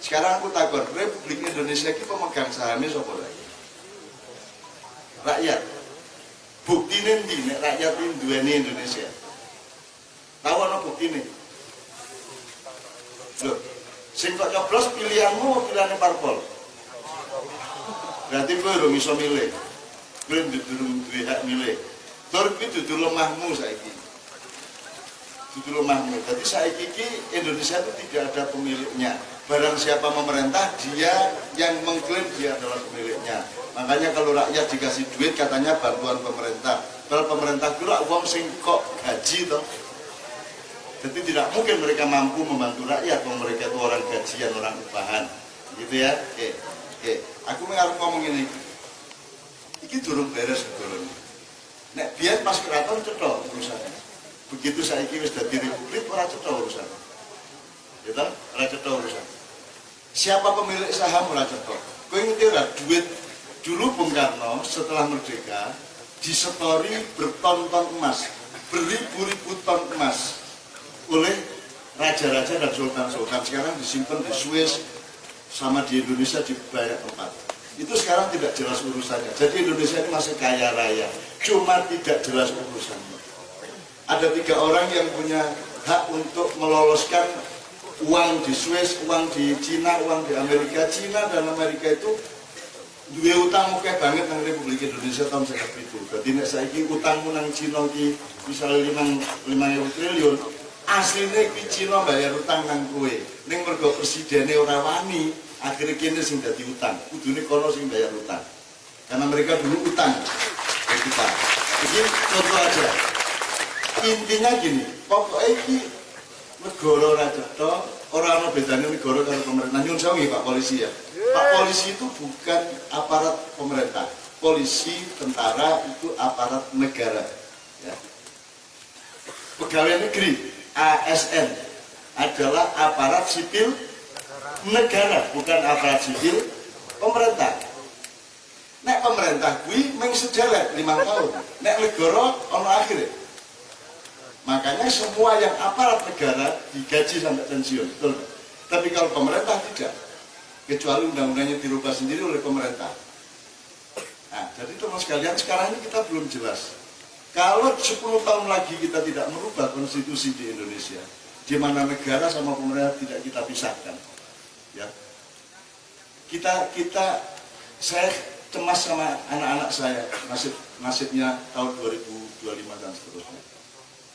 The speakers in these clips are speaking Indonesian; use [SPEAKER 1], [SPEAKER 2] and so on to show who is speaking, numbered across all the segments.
[SPEAKER 1] Sekarang aku takut, Republik Indonesia ini pemegang sahamnya siapa lagi? Rakyat. Bukti nanti, rakyat ini duweni Indonesia. Tahu apa bukti ini? Loh, sing kok nyoblos pilihanmu, pilihannya parpol. Berarti gue udah bisa milih. Gue durung duwe hak milih. Tur kuwi dudu lemahmu saiki. Dudu lemahmu. Jadi saiki iki Indonesia itu tidak ada pemiliknya. Barang siapa memerintah, dia yang mengklaim dia adalah pemiliknya. Makanya kalau rakyat dikasih duit katanya bantuan pemerintah. Kalau pemerintah dulu uang sing kok gaji toh. Jadi tidak mungkin mereka mampu membantu rakyat, mereka itu orang gajian, orang upahan. Gitu ya. Oke. Aku harus ngomong ini. Iki durung beres durung. Nek biyen pas keraton cetha urusannya. Begitu saiki wis dadi republik ora cetha urusannya. Ya toh, ora cetha urusan. Siapa pemilik saham ora cetha. Kowe ngerti ora duit dulu Bung Karno setelah merdeka disetori berton-ton emas, beribu-ribu ton emas oleh raja-raja dan sultan-sultan. Sekarang disimpan di Swiss sama di Indonesia di banyak tempat. Itu sekarang tidak jelas urusannya. Jadi Indonesia ini masih kaya raya, cuma tidak jelas urusannya. Ada 3 orang yang punya hak untuk meloloskan uang di Swiss, uang di Cina, uang di Amerika. Cina dan Amerika itu duwe utang akeh banget nang Republik Indonesia tahun 2000. Dadi nek saiki utangmu nang Cina iki misalnya 5.000 triliun, asline iki Cina bayar utang nang kowe. Ning mergo presidene ora wani, akhirnya kene sing dadi utang. Kudune kono sing bayar utang. Karena mereka dulu utang ke kita. Jadi contoh aja. Intinya gini, pokoknya iki negara ora cetha, ora ana bedane negara karo pemerintah. Nyun sewu Pak Polisi ya. Pak Polisi itu bukan aparat pemerintah. Polisi, tentara itu aparat negara. Ya. Pegawai negeri ASN adalah aparat sipil negara, bukan aparat sipil pemerintah. Nek pemerintah kuwi mung sejelek 5 tahun. Nek negara ono akhire. Makanya semua yang aparat negara digaji sampai pensiun, betul. Tapi kalau pemerintah tidak, kecuali undang-undangnya dirubah sendiri oleh pemerintah. Nah, jadi teman sekalian sekarang ini kita belum jelas. Kalau 10 tahun lagi kita tidak merubah konstitusi di Indonesia, di mana negara sama pemerintah tidak kita pisahkan, ya. Saya cemas sama anak-anak saya, nasibnya tahun 2025 dan seterusnya.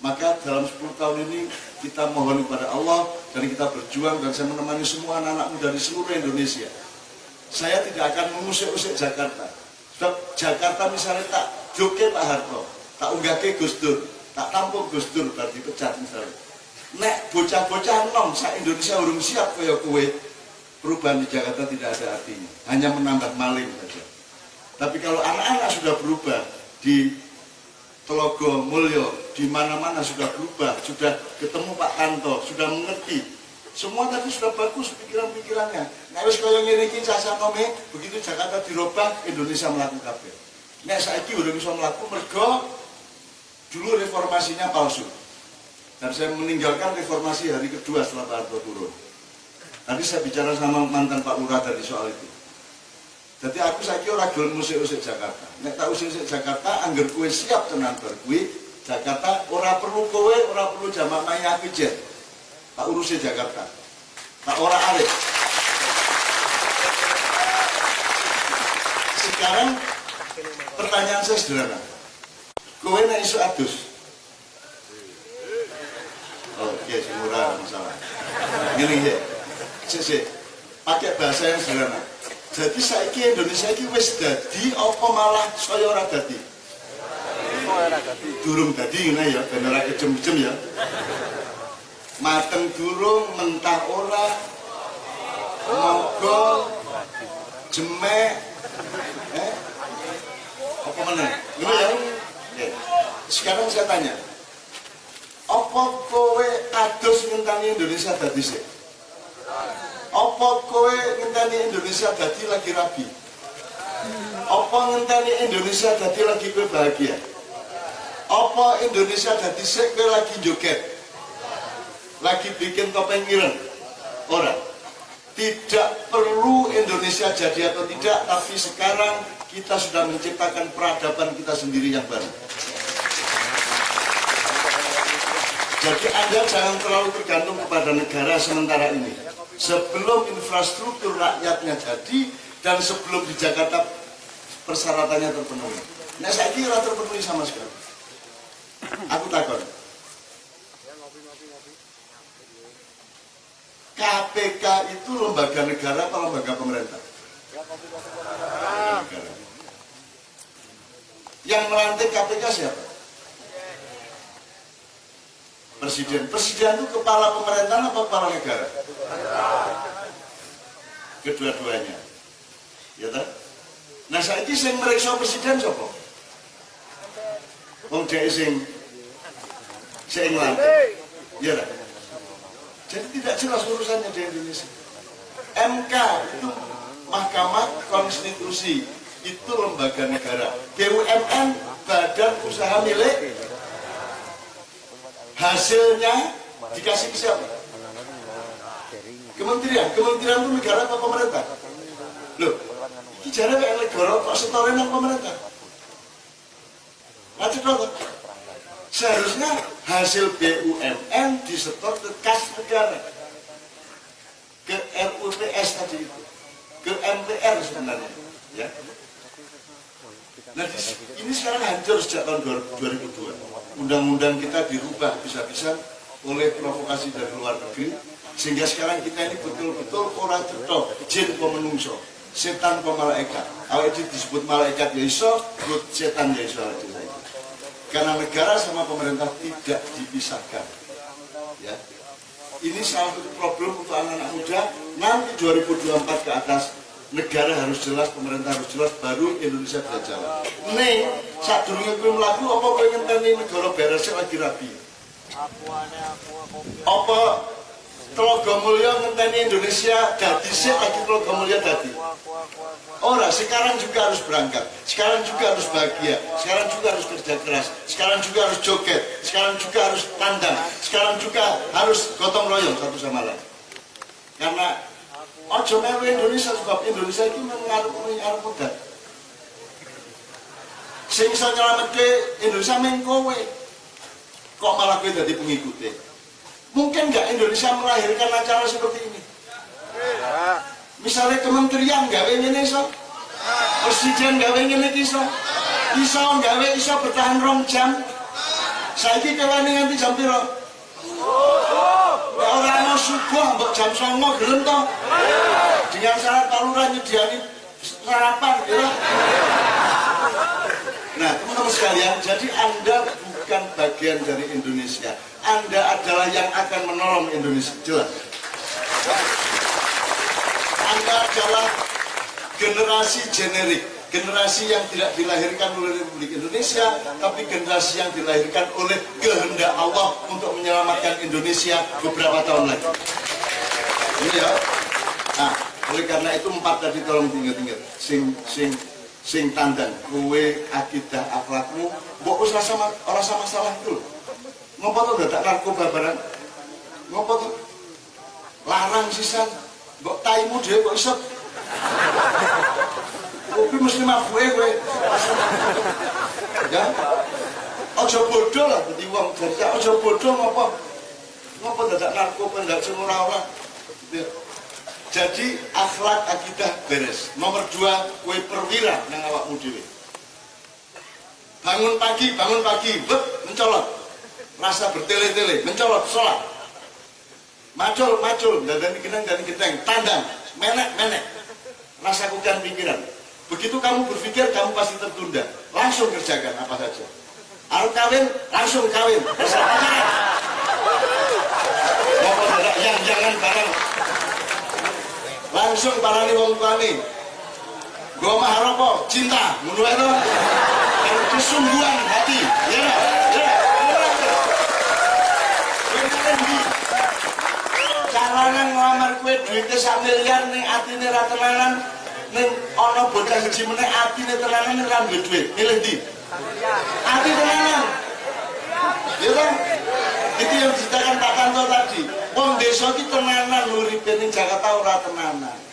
[SPEAKER 1] Maka dalam 10 tahun ini kita mohon kepada Allah dan kita berjuang, dan saya menemani semua anak-anak muda di seluruh Indonesia. Saya tidak akan mengusik-usik Jakarta. Sebab Jakarta misalnya tak joke Pak Harto, tak unggahke Gus Dur, tak tampung Gus Dur berarti pecat misalnya. Nek bocah-bocah nom sak Indonesia urung siap kaya kowe, perubahan di Jakarta tidak ada artinya, hanya menambah maling saja. Tapi kalau anak-anak sudah berubah di Telogo Mulyo, di mana-mana sudah berubah, sudah ketemu Pak Tanto, sudah mengerti. Semua tadi sudah bagus pikiran-pikirannya. Nek wis kaya ngene iki sasanome, begitu Jakarta dirubah, Indonesia mlaku kabeh. Nek saiki urung iso mlaku mergo dulu reformasinya palsu. Dan saya meninggalkan reformasi hari kedua setelah Pak Harto turun. Tadi saya bicara sama mantan Pak Lurah tadi soal itu. Jadi aku saiki ora gelem musik-musik Jakarta. Nek tak usik-usik Jakarta, angger kowe siap tenan bar kuwi Jakarta ora perlu kowe, ora perlu jamak maya aku jen. Tak urusi Jakarta. Tak ora arep. Sekarang pertanyaan saya sederhana. Kowe nek iso adus? Oke, semurah masalah. Ngene ya. Sik. Pakai bahasa yang sederhana. Jadi saiki Indonesia iki wis dadi apa malah saya ora dadi? Durung dadi ngene ya, ben ora kejem-jem ya. Mateng durung, mentah ora. Moga jemek. Apa meneh? Ngono ya. Oke. Sekarang saya tanya. Apa kowe adus ngenteni Indonesia dadi sik? Apa kowe ngenteni Indonesia dadi lagi rabi? Apa ngenteni Indonesia dadi lagi kowe bahagia? Apa Indonesia dadi sik kowe lagi joget? Lagi bikin topeng ireng? Ora. Tidak perlu Indonesia jadi atau tidak, tapi sekarang kita sudah menciptakan peradaban kita sendiri yang baru. Jadi Anda jangan terlalu tergantung kepada negara sementara ini. Sebelum infrastruktur rakyatnya jadi dan sebelum di Jakarta persyaratannya terpenuhi. Nah saya kira terpenuhi sama sekali. Aku takut. KPK itu lembaga negara atau lembaga pemerintah? Negara. Yang melantik KPK siapa? Presiden. Presiden itu kepala pemerintahan atau kepala negara? Kedua-duanya. Ya tak? Nah saiki sing meriksa presiden sapa? Wong dhek sing melantik. Ya tak? Jadi tidak jelas urusannya di Indonesia. MK itu Mahkamah Konstitusi, itu lembaga negara. BUMN badan usaha milik, hasilnya dikasih ke siapa? Kementerian. Kementerian itu negara atau pemerintah? Loh, ini jarang kayak negara kok setoran yang pemerintah. Nanti dong. Seharusnya hasil BUMN disetor ke kas negara, ke RUPS tadi itu, ke MPR sebenarnya, ya. Nah ini sekarang hancur sejak tahun 2002. Undang-undang kita dirubah bisa-bisa oleh provokasi dari luar negeri, sehingga sekarang kita ini betul-betul orang tertok, jin pemenungso, setan pemalaikat. Kalau itu disebut malaikat ya iso, setan ya iso. Karena negara sama pemerintah tidak dipisahkan. Ya. Ini salah satu problem untuk anak-anak muda. Nanti 2024 ke atas, negara harus jelas, pemerintah harus jelas, baru Indonesia bisa jalan. Nih, saat dulu yang melaku, apa pengen tani negara beresnya lagi rapi? Apa Telaga Mulya ngenteni Indonesia dadi sik lagi Telaga Mulya dadi? Ora, sekarang juga harus berangkat, sekarang juga harus bahagia, sekarang juga harus kerja keras, sekarang juga harus joget, sekarang juga harus tandang, sekarang juga harus gotong royong satu sama lain. Karena ojo melu Indonesia, sebab Indonesia itu mengarep muda. Sing iso nyelametke Indonesia mung kowe. Kok malah kowe dadi pengikutnya? Mungkin nggak Indonesia melahirkan acara seperti ini? Misalnya kementerian gawe ngene iso, presiden gawe ngene iso, gawe iso bertahan 2 jam. Saiki kewane nganti jam piro? Ora ana subuh mbok jam 09.00 gelem to? Dengan syarat Pak Lurah nyediani sarapan gitu. Nah, teman-teman sekalian, jadi Anda bukan bagian dari Indonesia. Anda adalah yang akan menolong Indonesia. Jelas. Anda adalah generasi generik, generasi yang tidak dilahirkan oleh Republik Indonesia, tapi generasi yang dilahirkan oleh kehendak Allah untuk menyelamatkan Indonesia beberapa tahun lagi. Ini ya. Nah, oleh karena itu 4 tadi tolong diingat-ingat. Sing tandang, kue, akidah, akhlakmu, mbok wis ora sama masalah itu. Ngopo to dadak narkoba barang? Ngopo to? Larang sisan. Mbok taimu dhewe kok iso. Kopi mesti mabuke kowe. Ya. Aja bodoh lah dadi wong jadi aja bodoh ngopo. Ngopo dadak narkoba ndak sing ora-ora. Jadi akhlak akidah beres. Nomor 2, kowe perwira nang awakmu dhewe. Bangun pagi, mencolot. Rasa bertele-tele, mencolot, sholat. Macul, dan gedeng, tandang, menek. Rasa kukan pikiran. Begitu kamu berpikir, kamu pasti tertunda. Langsung kerjakan apa saja. Arep kawin, langsung kawin. Besar pacaran. Bapak dadak yang jangan barang. Langsung parani wong tuane. Gua mahar apa? Cinta, ngono ae to. Kesungguhan hati. Ya. Calonan ngelamar kue duitnya 1 miliar nih atine ra tenanan ning ana bocah siji meneh atine tenanan ning ra duwe duit. Milih ndi? Ati tenanan. Ya kan? Itu yang diceritakan Pak Tanto tadi. Wong desa iki tenanan uripe ning Jakarta ora tenanan.